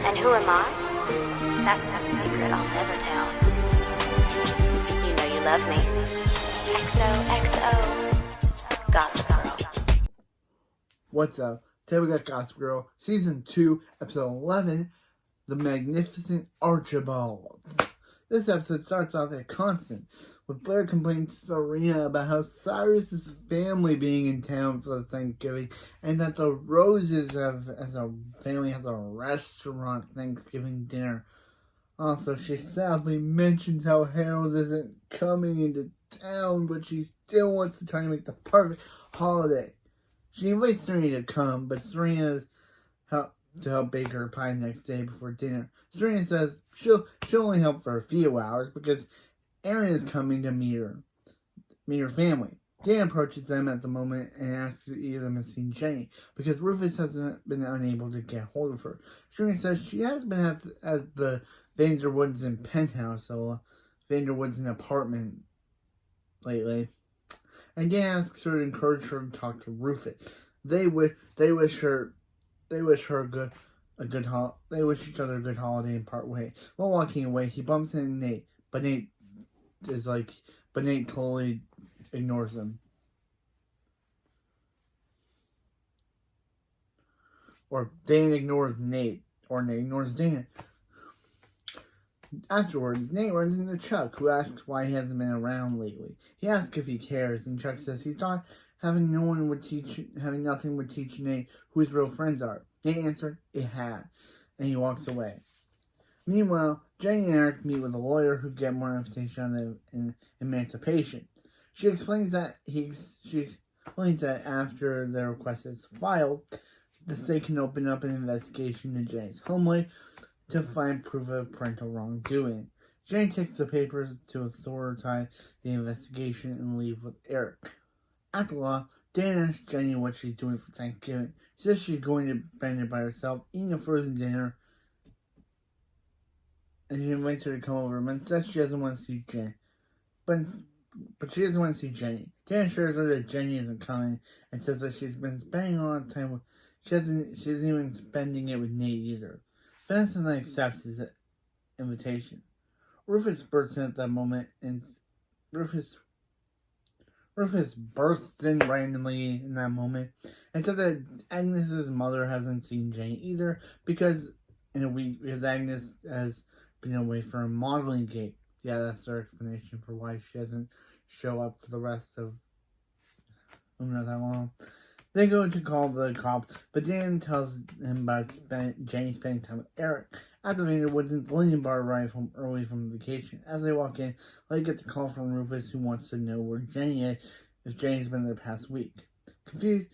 And who am I? That's not a secret I'll never tell. You know you love me. XOXO. Gossip Girl. What's up? Today we got Gossip Girl, Season 2, Episode 11, The Magnificent Archibalds. This episode starts off at Constant, with Blair complaining to Serena about how Cyrus's family being in town for Thanksgiving, and that the Roses as a family has a restaurant Thanksgiving dinner. Also, she sadly mentions how Harold isn't coming into town, but she still wants to try to make the perfect holiday. She invites Serena to come, but Serena's to help bake her pie next day before dinner. Serena says she'll only help for a few hours because Aaron is coming to meet her family. Dan approaches them at the moment and asks if either of them has seen Jenny because Rufus hasn't been unable to get hold of her. Serena says she has been at the Vanderwoods in penthouse, so Vanderwoods in apartment lately. And Dan asks her to encourage her to talk to Rufus. They wish each other a good holiday and part ways. While walking away, he bumps into Nate, but Nate totally ignores him. Or Dan ignores Nate, or Nate ignores Dan. Afterwards, Nate runs into Chuck, who asks why he hasn't been around lately. He asks if he cares, and Chuck says he thought having nothing would teach Nate who his real friends are. Nate answered, it has, and he walks away. Meanwhile, Jenny and Eric meet with a lawyer who get more information on emancipation. She explains that after the request is filed, the state can open up an investigation into Jenny's home life to find proof of parental wrongdoing. Jenny takes the papers to authorize the investigation and leave with Eric. At the law, Dan asks Jenny what she's doing for Thanksgiving. She says she's going to spend it by herself, eating a frozen dinner, and he invites her to come over, but says she doesn't want to see Jenny. But she doesn't want to see Jenny. Dan assures her that Jenny isn't coming, and says that she's been spending a lot of time with. She isn't even spending it with Nate either. Vanessa then accepts his invitation. Rufus bursts in at that moment, and Rufus bursts in randomly in that moment and said that Agnes's mother hasn't seen Jenny either because Agnes has been away for a modeling gig. Yeah, that's their explanation for why she doesn't show up for the rest of not that long. They go to call the cops, but Dan tells him about Jenny spending time with Eric. At the Vanderwoods, the Lillian Bar arrive home early from vacation. As they walk in, they get the call from Rufus, who wants to know where Jenny is, if Jenny's been there past week. Confused,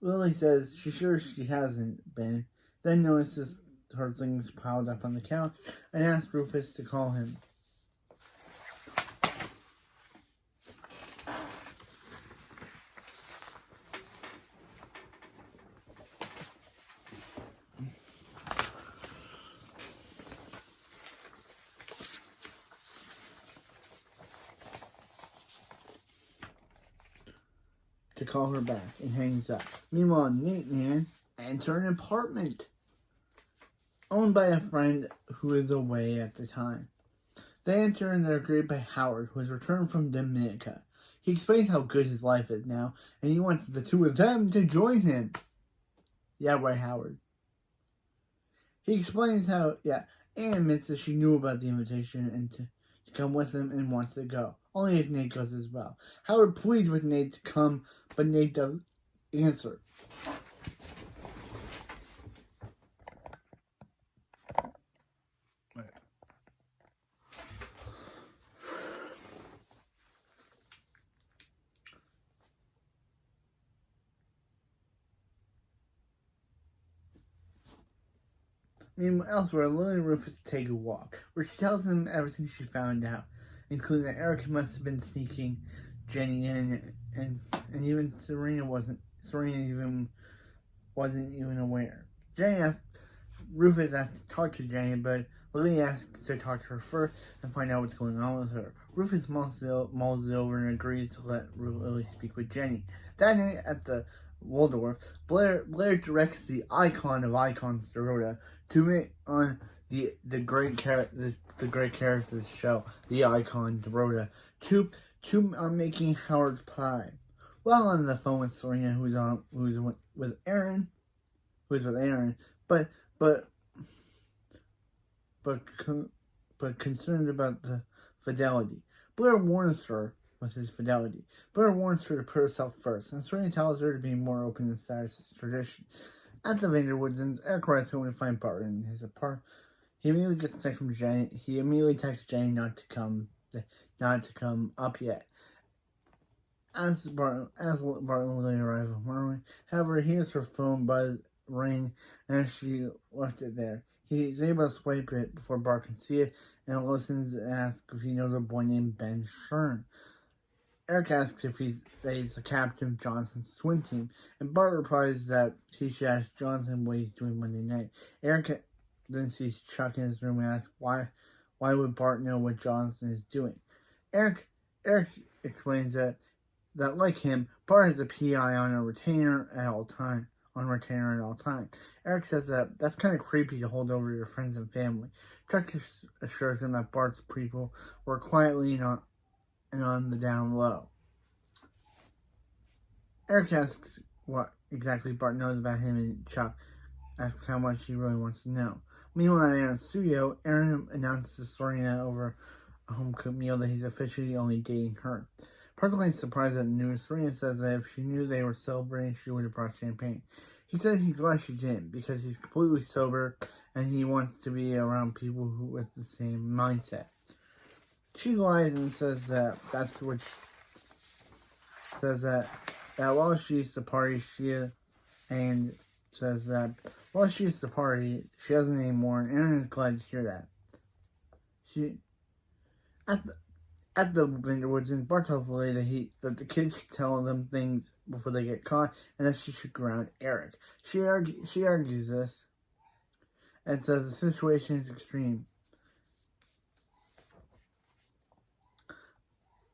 Lily says she's sure she hasn't been, then notices her things piled up on the couch, and asks Rufus to call him. To call her back and hangs up. Meanwhile, Nate and Ann enter an apartment owned by a friend who is away at the time. They enter and they're greeted by Howard, who has returned from Dominica. He explains how good his life is now, and he wants the two of them to join him. Yeah, right, Howard. He explains how, Ann admits that she knew about the invitation and to come with him and wants to go. Only if Nate goes as well. Howard pleads with Nate to come, but Nate doesn't answer. Meanwhile, elsewhere, Lily and Rufus take a walk, where she tells him everything she found out, including that Eric must have been sneaking Jenny in, and even Serena wasn't even aware. Rufus asks to talk to Jenny, but Lily asks to talk to her first and find out what's going on with her. Rufus mulls it over and agrees to let Lily speak with Jenny. That night at the Waldorf, Blair directs the icon of icons, Dorota, to make on the great character of the show, the icon Dorota, to making Howard's pie. While on the phone with Serena, who's with Aaron, but but but concerned about the fidelity. Blair warns her with his fidelity. Blair warns her to put herself first, and Serena tells her to be more open to Cyrus's tradition. At the Vanderwoodsons, Eric rides home to find Bart in his apartment. He immediately gets a text from Jenny. He immediately texts Jenny not to come up yet. As Bart and Lily arrive at Marley, however, he hears her phone buzz ring, and she left it there. He's able to swipe it before Bart can see it, and listens and asks if he knows a boy named Ben Shern. Eric asks if he's the captain of Johnson's swim team, and Bart replies that he should ask Johnson what he's doing Monday night. Eric then sees Chuck in his room and asks why would Bart know what Johnson is doing. Eric explains that like him, Bart has a PI on a retainer at all time. Eric says that that's kind of creepy to hold over your friends and family. Chuck assures him that Bart's people work quietly and on the down low. Eric asks what exactly Bart knows about him, and Chuck asks how much he really wants to know. Meanwhile, at Aaron's studio, Aaron announces to Serena over a home-cooked meal that he's officially only dating her. Personally surprised at the news, Serena says that if she knew they were celebrating, she would have brought champagne. He says he's glad she didn't, because he's completely sober, and he wants to be around people with the same mindset. She lies and says that while she used to party, she doesn't anymore, and Aaron is glad to hear that. At the Vanderwoodsons, Bart tells Lily that the kids should tell them things before they get caught, and that she should ground Eric. She argues this, and says the situation is extreme.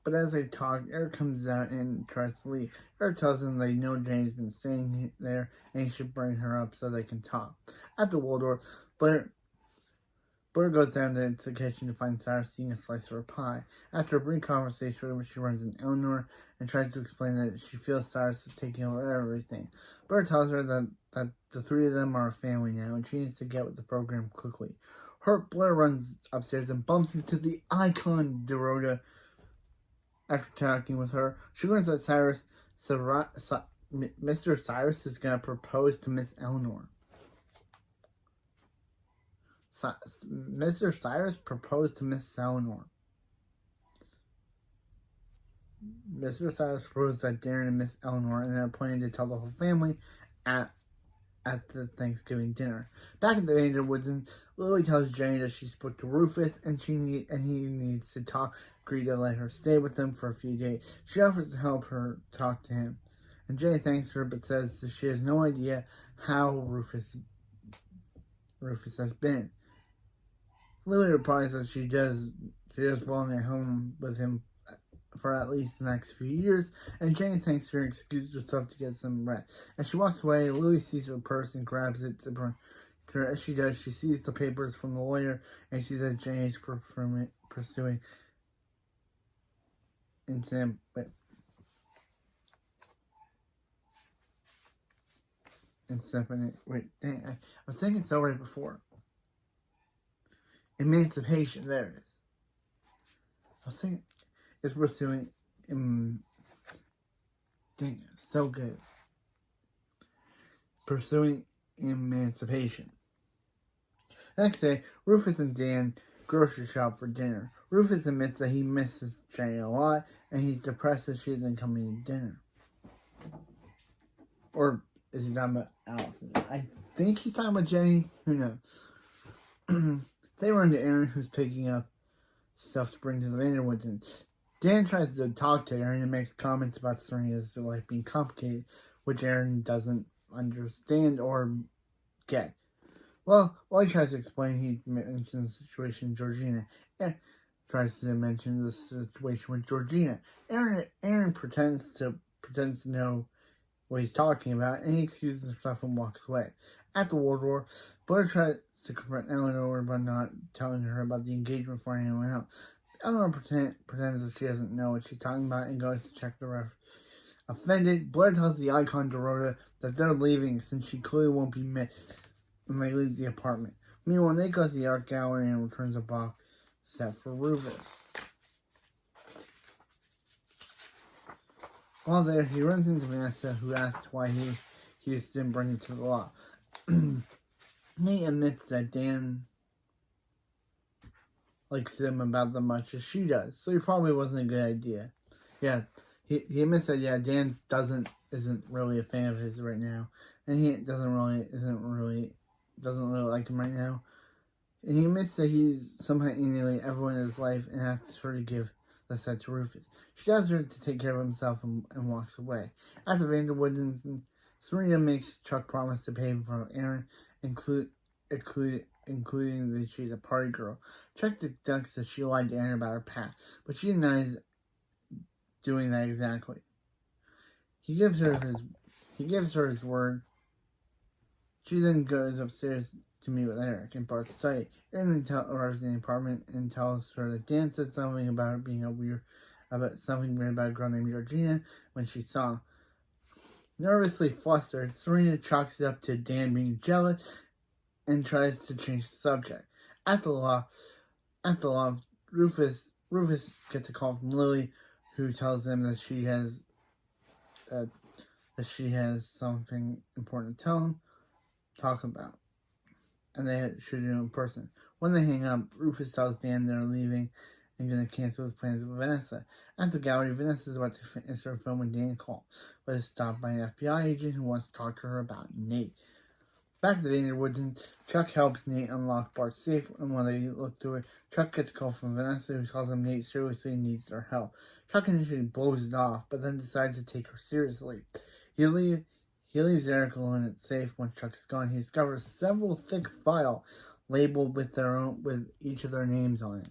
But as they talk, Eric comes out and tries to leave. Eric tells them they know Jane's been staying there, and he should bring her up so they can talk. At the Waldorf, Blair goes down to the kitchen to find Cyrus eating a slice of her pie. After a brief conversation with him, she runs into Eleanor and tries to explain that she feels Cyrus is taking over everything. Blair tells her that the three of them are a family now, and she needs to get with the program quickly. Blair runs upstairs and bumps into the icon Dorota. After talking with her, she learns that Mr. Cyrus is going to propose to Miss Eleanor. Mr. Cyrus proposed to Miss Eleanor. Mr. Cyrus proposed that Darren and Miss Eleanor, and they're planning to tell the whole family at the Thanksgiving dinner. Back at the Vanderwoodsons, Lily tells Jenny that she spoke to Rufus, and he needs to agree to let her stay with them for a few days. She offers to help her talk to him, and Jenny thanks her, but says that she has no idea how Rufus has been. Lily replies that she does belong at home with him for at least the next few years, and Jenny thanks her and excuses herself to get some rest. As she walks away, Lily sees her purse and grabs it to bring her. As she does, she sees the papers from the lawyer, and she says Jenny is pursuing I was thinking so right before. Emancipation, there it is. I was thinking it's pursuing so good. Pursuing emancipation. The next day, Rufus and Dan grocery shop for dinner. Rufus admits that he misses Jenny a lot, and he's depressed that she isn't coming to dinner. Or is he talking about Allison? I think he's talking about Jenny. Who knows? They run to Aaron, who's picking up stuff to bring to the Vanderwoodsons. Dan tries to talk to Aaron and makes comments about Serena's life being complicated, which Aaron doesn't understand or get. Well, while he tries to explain, he mentions the situation with Georgina. Tries to mention the situation with Georgina. Aaron pretends to know what he's talking about, and he excuses himself and walks away. At the Waldorf, Blair tries to confront Eleanor by not telling her about the engagement before anyone else. Eleanor pretends that she doesn't know what she's talking about and goes to check the ref. Offended, Blair tells the icon Dorota that they're leaving since she clearly won't be missed when they leave the apartment. Meanwhile, Nate goes to the art gallery and returns a box set for Rufus. While there, he runs into Vanessa, who asks why he just didn't bring it to the law. Nate admits that Dan likes him about as much as she does, so he probably wasn't a good idea. Yeah, he admits that Dan isn't really a fan of his right now, and he doesn't really like him right now. And he admits that he's somehow alienating everyone in his life and asks her to give the set to Rufus. She tells her to take care of himself and walks away. At the Vanderwoodens, Serena makes Chuck promise to pay for Aaron, including that she's a party girl. Chuck deducts that she lied to Aaron about her past, but she denies doing that exactly. He gives her his word. She then goes upstairs to meet with Eric in Bart's sight. Aaron then arrives in the apartment and tells her that Dan said something about it being something weird about a girl named Georgina when she saw him. Nervously flustered, Serena chalks it up to Dan being jealous and tries to change the subject. At the law, Rufus gets a call from Lily, who tells them that she has something important to talk about, and they should do it in person. When they hang up, Rufus tells Dan they're leaving and going to cancel his plans with Vanessa. At the gallery, Vanessa is about to finish her film when Dan calls, but is stopped by an FBI agent who wants to talk to her about Nate. Back at the Vanderwoods, Chuck helps Nate unlock Bart's safe, and when they look through it, Chuck gets a call from Vanessa, who tells him Nate seriously needs their help. Chuck initially blows it off, but then decides to take her seriously. He leaves Eric alone at safe. Once Chuck is gone, he discovers several thick files labeled with each of their names on it,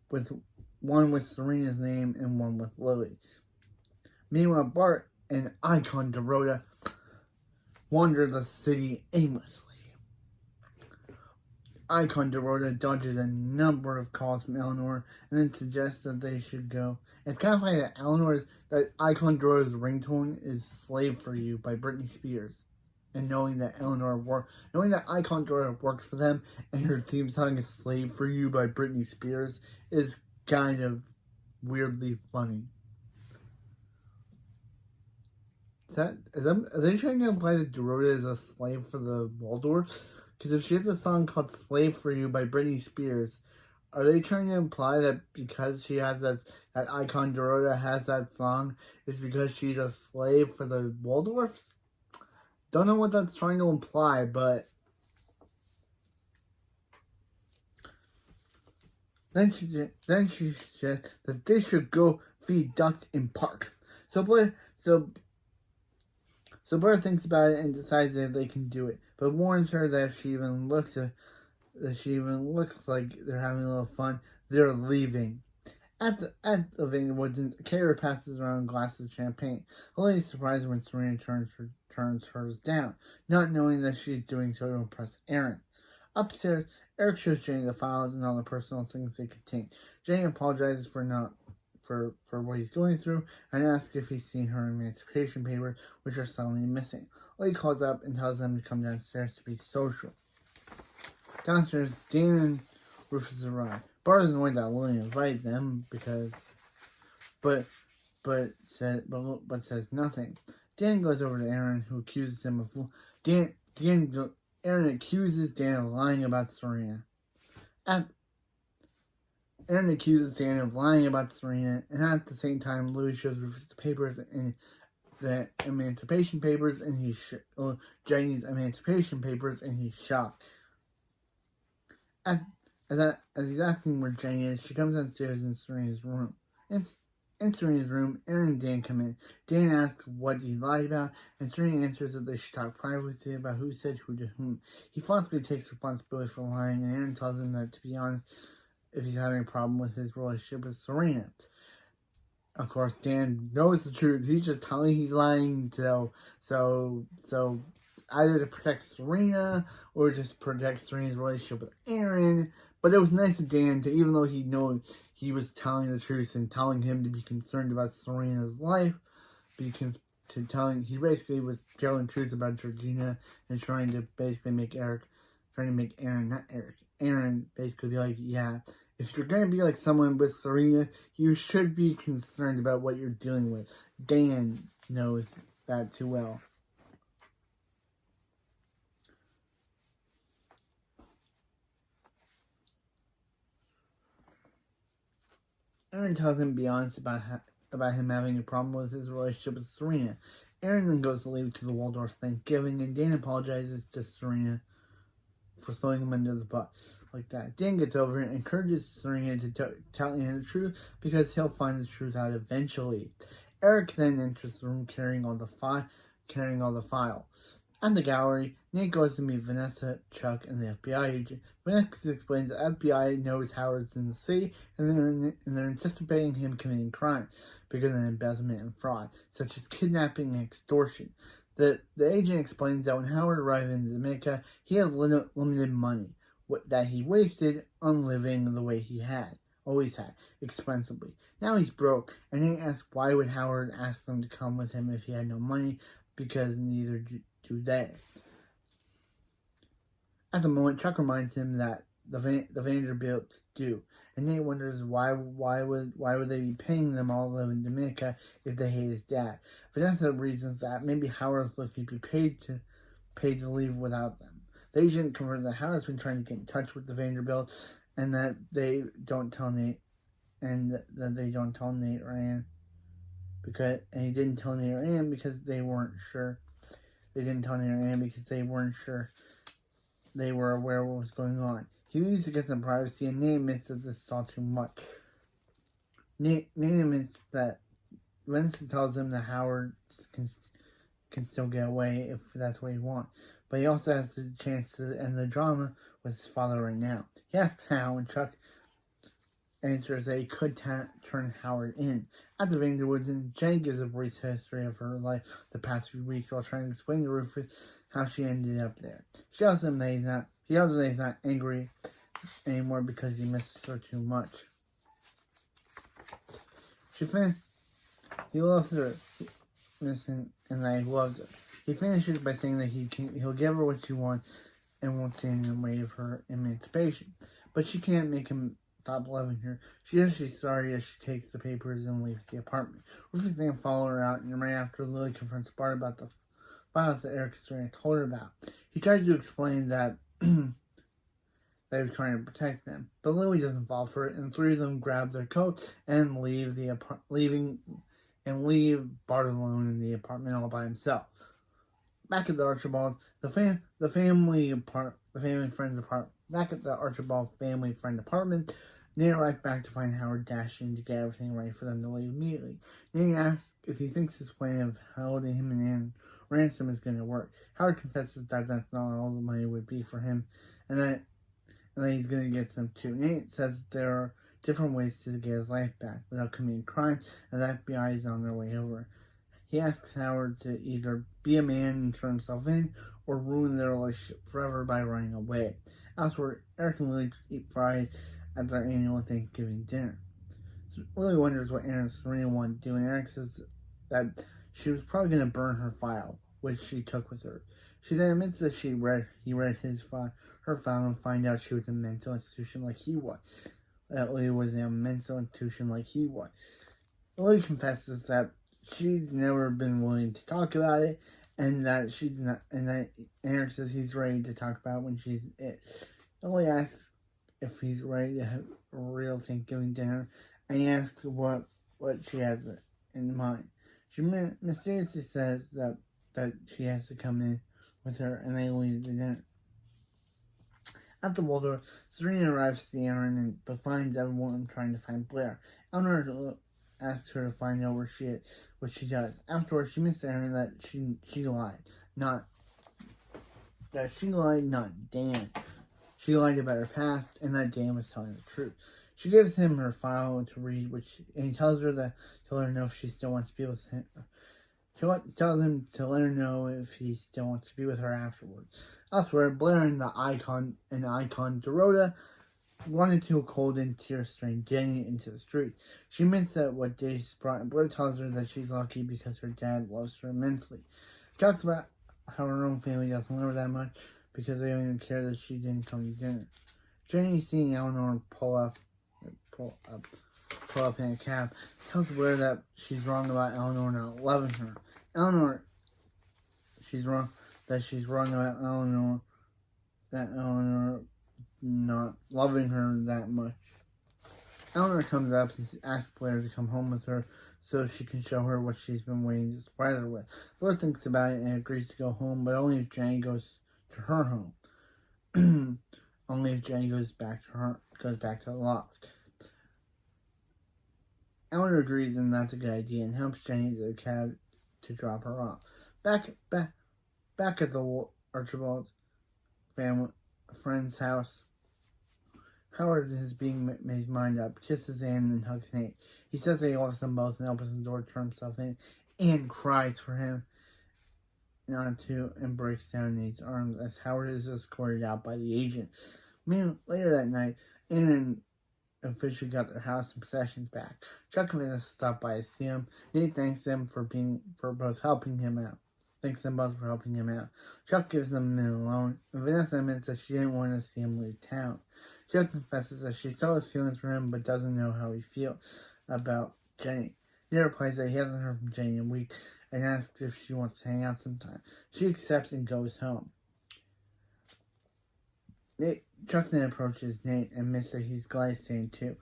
with one with Serena's name and one with Lily's. Meanwhile, Bart and Icon Dorota wander the city aimlessly. Icon Dorota dodges a number of calls from Eleanor and then suggests that they should go. It's kind of funny that Icon Dorota's ringtone is "Slave for You" by Britney Spears. And knowing that Icon Dorota works for them and her theme song is "Slave for You" by Britney Spears is kind of weirdly funny. Are they trying to imply that Dorota is a slave for the Waldorfs? Because if she has a song called "Slave for You" by Britney Spears, are they trying to imply that because she has that Icon Dorota has that song, it's because she's a slave for the Waldorfs? Don't know what that's trying to imply, but then she suggests that they should go feed ducks in park. So Blair thinks about it and decides that they can do it, but warns her that if she even looks like they're having a little fun, they're leaving. At the Vanderwoods, a caterer passes around glasses of champagne. Lily is surprised when Serena turns hers down, not knowing that she's doing so to impress Aaron. Upstairs, Eric shows Jenny the files and all the personal things they contain. Jenny apologizes for what he's going through and asks if he's seen her emancipation papers, which are suddenly missing. Lily calls up and tells them to come downstairs to be social. Downstairs, Dan and Rufus arrive. Bart is annoyed that Lily invited them but says nothing. Dan goes over to Aaron, who accuses him of Aaron accuses Dan of lying about Serena. Aaron accuses Dan of lying about Serena, and at the same time, Louis shows Rufus the papers and the emancipation papers, and Jenny's emancipation papers, and he's shocked. As he's asking where Jenny is, she comes downstairs in Serena's room. In Serena's room, Aaron and Dan come in. Dan asks what he lied about, and Serena answers that they should talk privately about who said who to whom. He falsely takes responsibility for lying, and Aaron tells him that, to be honest, if he's having a problem with his relationship with Serena. Of course, Dan knows the truth. He's just telling he's lying, so either to protect Serena or just protect Serena's relationship with Aaron. But it was nice of Dan to, even though he knew he was telling the truth and telling him to be concerned about Serena's life, he basically was telling the truth about Georgina and trying to basically make Aaron basically be like, yeah, if you're going to be like someone with Serena, you should be concerned about what you're dealing with. Dan knows that too well. Aaron tells him to be honest about him having a problem with his relationship with Serena. Aaron then goes to leave to the Waldorf Thanksgiving, and Dan apologizes to Serena for throwing him under the bus like that. Dan gets over it and encourages Serena to tell Aaron the truth because he'll find the truth out eventually. Eric then enters the room carrying all the files. At the gallery, Nate goes to meet Vanessa, Chuck, and the FBI agent. Vanessa explains the FBI knows Howard's in the city, and they're anticipating him committing crimes bigger than embezzlement and fraud, such as kidnapping and extortion. The agent explains that when Howard arrived in Dominica, he had limited money that he wasted on living the way he always had, expensively. Now he's broke, and he asks why would Howard ask them to come with him if he had no money, because neither do they. At the moment, Chuck reminds him that the Vanderbilts do, and Nate wonders why would they be paying them all to live in Dominica if they hate his dad. Vanessa reasons that maybe Howard's looking to be paid to leave without them. The agent confirms that Howard's been trying to get in touch with the Vanderbilts, and that they don't tell Nate, Ryan, and he didn't tell Nate or Ann because they weren't sure. They didn't tell Nate or Ann because they weren't sure they were aware of what was going on. He needs to get some privacy, and Nate admits that this is all too much. Nate admits that Vincent tells him that Howard can still get away if that's what he wants, but he also has the chance to end the drama with his father right now. He asks how, and Chuck answers that he could turn Howard in. At the Vanderwoods, Jenny gives a brief history of her life the past few weeks while trying to explain to Rufus how she ended up there. She tells him that he's not angry anymore because he misses her too much. He loves her, missing, and that he loves her. He finishes by saying that he'll give her what she wants and won't stand in the way of her emancipation. But she can't make him stop loving her. She says she's sorry as she takes the papers and leaves the apartment. Rufus then follows her out, and right after, Lily confronts Bart about the files that Eric Serena told her about. He tries to explain that they were trying to protect them, but Lily doesn't fall for it, and the three of them grab their coats and leave Bart alone in the apartment all by himself. Back at the Archibald family friend's apartment. Back at the Archibald family friend apartment, Nate arrives back to find Howard dashing to get everything ready for them to leave immediately. Nate asks if he thinks his plan of holding him in ransom is going to work. Howard confesses that that's not all the money would be for him, and that he's going to get some too. Nate says there are different ways to get his life back without committing crime, and the FBI is on their way over. He asks Howard to either be a man and turn himself in, or ruin their relationship forever by running away. Elsewhere, Eric and Lily eat fries at their annual Thanksgiving dinner. So Lily wonders what Aaron and Serena want to do, and Eric says that she was probably going to burn her file, which she took with her. She then admits that he read her file, and find out she was in a mental institution like he was. That Lily was in a mental institution like he was. Lily confesses that she's never been willing to talk about it, and that she's not, and that Eric says he's ready to talk about it when she's it. Lily asks if he's ready to have a real Thanksgiving dinner, and he asks what she has in mind. She mysteriously says that she has to come in with her, and they leave the dinner. At the Waldorf, Serena arrives to see Aaron, but finds everyone trying to find Blair. Eleanor asks her to find out where she is, which she does. Afterwards, she admits to Aaron that she lied. Not Dan. She lied about her past, and that Dan was telling the truth. She gives him her file to read, and he tells her to let her know if she still wants to be with him. Tells him to let her know if he still wants to be with her afterwards. Elsewhere, Blair and the icon Dorota wanted to cold and tear-stained Jenny into the street. She admits that what Days brought, and Blair tells her that she's lucky because her dad loves her immensely. Talks about how her own family doesn't love her that much because they don't even care that she didn't come to dinner. Jenny, seeing Eleanor pull up in a cab, tells Blair that she's wrong about Eleanor not loving her. She's wrong about Eleanor not loving her that much. Eleanor comes up and asks Blair to come home with her so she can show her what she's been waiting to surprise her with. Blair thinks about it and agrees to go home, but only if Jenny goes to her home. Only if Jenny goes back to the loft. Eleanor agrees, and that's a good idea, and helps Jenny to the cab to drop her off. Back at the Archibald's friend's house, Howard is being made his mind up, kisses Anne and hugs Nate. He says that he loves them both and opens the door to turn himself in. Anne cries for him not to and breaks down Nate's arms as Howard is escorted out by the agent. Later that night, Anne and Fisher got their house and possessions back. Chuck and Vanessa stop by to see him. Nate thanks them for both helping him out. Chuck gives them a loan, and Vanessa admits that she didn't want to see him leave town. Chuck confesses that she still has feelings for him, but doesn't know how he feels about Jenny. He replies that he hasn't heard from Jenny in weeks, and asks if she wants to hang out sometime. She accepts and goes home. Chuck then approaches Nate and admits that he's glad he's staying too.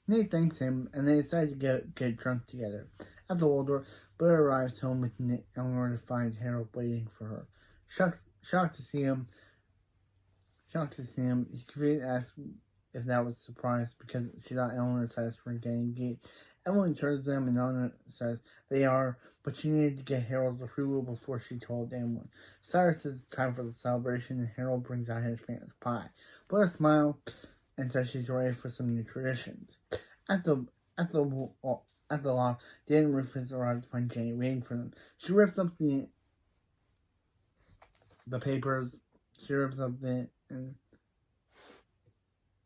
Nate thanks him, and they decide to get drunk together. At the Waldorf, Blair arrives home with Eleanor to find Harold waiting for her. Shocked to see him, he confused asks if that was a surprise because she thought Eleanor said for getting engaged. Emily turns them, and Eleanor says they are, but she needed to get Harold's approval before she told anyone. Cyrus says it's time for the celebration, and Harold brings out his famous pie. Blair smiles and says she's ready for some new traditions. At the loft, Dan and Rufus arrive to find Jenny waiting for them. She rips up the papers. She rips up the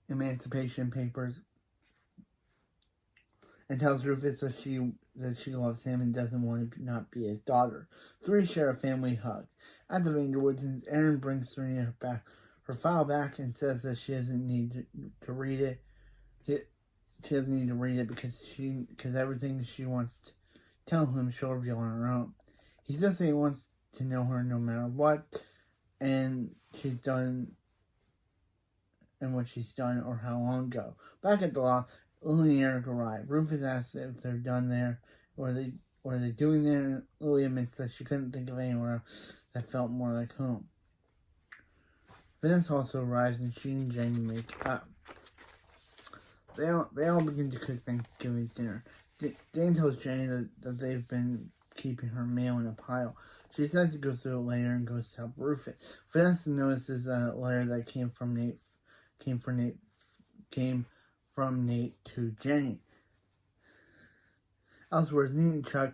emancipation papers and tells Rufus that she loves him and doesn't want to not be his daughter. Three share a family hug. At the Vanderwoodsons, Erin brings Serena her file back and says that she doesn't need to read it. She doesn't need to read it because everything she wants to tell him she'll reveal on her own. He says that he wants to know her no matter what, and what she's done or how long ago. Back at the loft, Lily and Eric arrive. Rufus asks if they're done there, or are they doing there. Lily admits that she couldn't think of anywhere else that felt more like home. Vanessa also arrives, and she and Jenny make up. They all begin to cook Thanksgiving dinner. Dan tells Jenny that they've been keeping her mail in a pile. She decides to go through it later and goes to help Rufus. Vanessa notices a letter that came from Nate to Jenny. Elsewhere, Nate and Chuck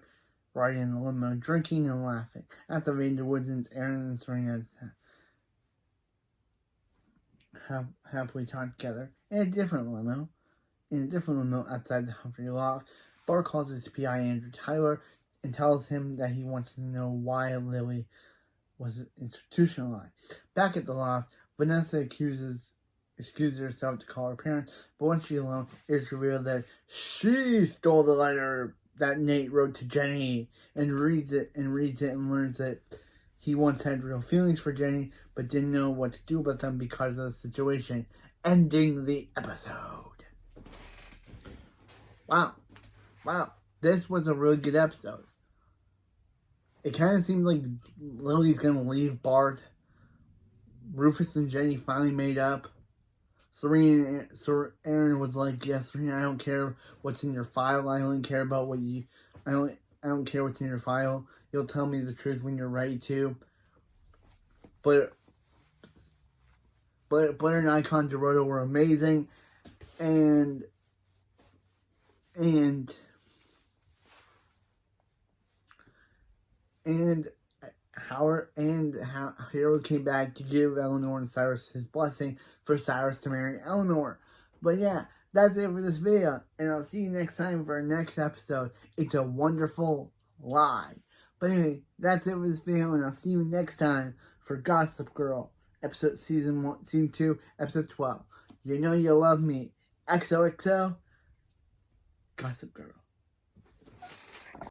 ride in the limo, drinking and laughing. At the Vanderwoodsons, Erin and Serena happily talk together in a different limo outside the Humphrey loft. Bart calls his PI Andrew Tyler and tells him that he wants to know why Lily was institutionalized. Back at the loft, Vanessa excuses herself to call her parents, but once she's alone, it's revealed that she stole the letter that Nate wrote to Jenny and reads it and learns that he once had real feelings for Jenny, but didn't know what to do about them because of the situation. Ending the episode. Wow. This was a really good episode. It kind of seemed like Lily's going to leave Bart. Rufus and Jenny finally made up. Erin was like, yes, Serena, I don't care what's in your file. I only care about I don't care what's in your file. You'll tell me the truth when you're ready to. But Blair and Icon Dorota were amazing. and how Harold came back to give Eleanor and Cyrus his blessing for Cyrus to marry Eleanor. But yeah, that's it for this video, and I'll see you next time for our next episode. It's a Wonderful Lie. But anyway, that's it for this video, and I'll see you next time for Gossip Girl, season 2, episode 12. You know you love me. XOXO, Gossip Girl.